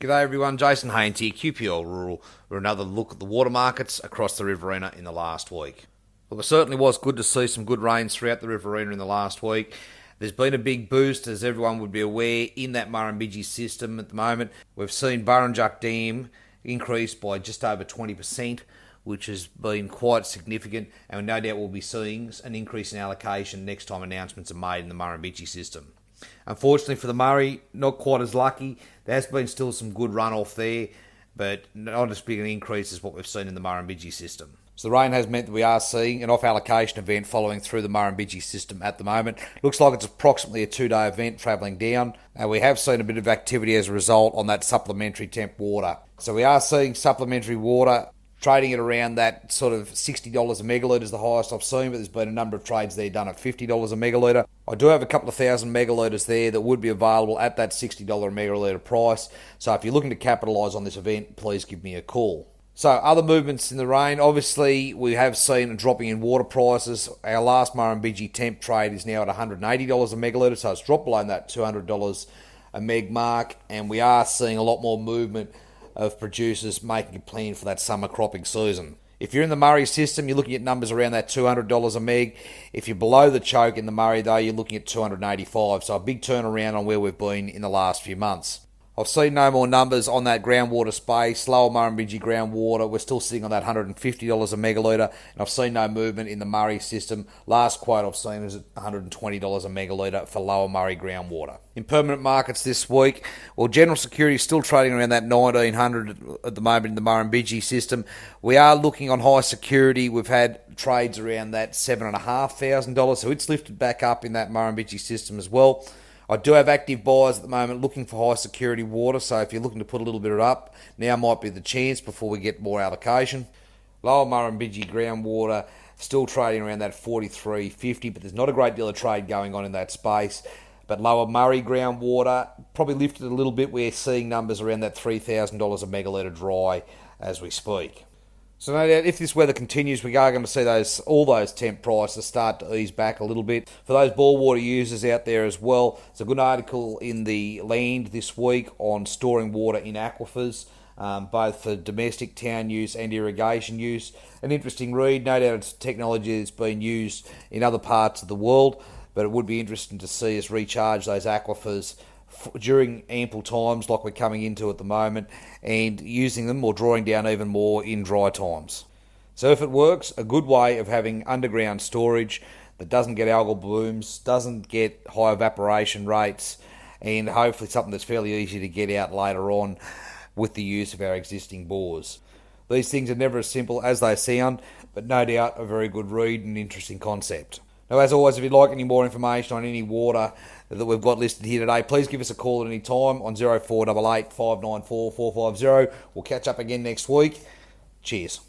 G'day everyone, Jason Haines here, QPL Rural, with another look at the water markets across the Riverina in the last week. Look, it certainly was good to see some good rains throughout the Riverina in the last week. There's been a big boost, as everyone would be aware, in that Murrumbidgee system at the moment. We've seen Burrinjuck Dam increase by just over 20%, which has been quite significant, and no doubt we'll be seeing an increase in allocation next time announcements are made in the Murrumbidgee system. Unfortunately for the Murray, not quite as lucky. There has been still some good runoff there, but not as big an increase as what we've seen in the Murrumbidgee system. So the rain has meant that we are seeing an off-allocation event following through the Murrumbidgee system at the moment. Looks like it's approximately a 2-day event travelling down, and we have seen a bit of activity as a result on that supplementary temp water. So we are seeing supplementary water trading at around that sort of $60 a megalitre is the highest I've seen, but there's been a number of trades there done at $50 a megalitre. I do have a couple of thousand megalitres there that would be available at that $60 a megalitre price. So if you're looking to capitalise on this event, please give me a call. So other movements in the rain, obviously we have seen a dropping in water prices. Our last Murrumbidgee temp trade is now at $180 a megalitre, so it's dropped below that $200 a meg mark, and we are seeing a lot more movement of producers making a plan for that summer cropping season. If you're in the Murray system, you're looking at numbers around that $200 a meg. If you're below the choke in the Murray, though, you're looking at $285, so a big turnaround on where we've been in the last few months. I've seen no more numbers on that groundwater space. Lower Murrumbidgee groundwater, we're still sitting on that $150 a megalitre, and I've seen no movement in the Murray system. Last quote I've seen is at $120 a megalitre for lower Murray groundwater. In permanent markets this week, well, General Security is still trading around that $1,900 at the moment in the Murrumbidgee system. We are looking on high security. We've had trades around that $7,500, so it's lifted back up in that Murrumbidgee system as well. I do have active buyers at the moment looking for high security water, so if you're looking to put a little bit up, now might be the chance before we get more allocation. Lower Murrumbidgee groundwater still trading around that $43.50, but there's not a great deal of trade going on in that space. But lower Murray groundwater probably lifted a little bit. We're seeing numbers around that $3,000 a megalitre dry as we speak. So no doubt, if this weather continues, we are going to see all those temp prices start to ease back a little bit. For those bore water users out there as well, there's a good article in the Land this week on storing water in aquifers, both for domestic town use and irrigation use. An interesting read. No doubt it's technology that's been used in other parts of the world, but it would be interesting to see us recharge those aquifers during ample times like we're coming into at the moment, and using them or drawing down even more in dry times. So if it works, a good way of having underground storage that doesn't get algal blooms, doesn't get high evaporation rates, and hopefully something that's fairly easy to get out later on with the use of our existing bores. These things are never as simple as they sound, but no doubt a very good read and interesting concept. Now, as always, if you'd like any more information on any water that we've got listed here today, please give us a call at any time on 0488 594 450. We'll catch up again next week. Cheers.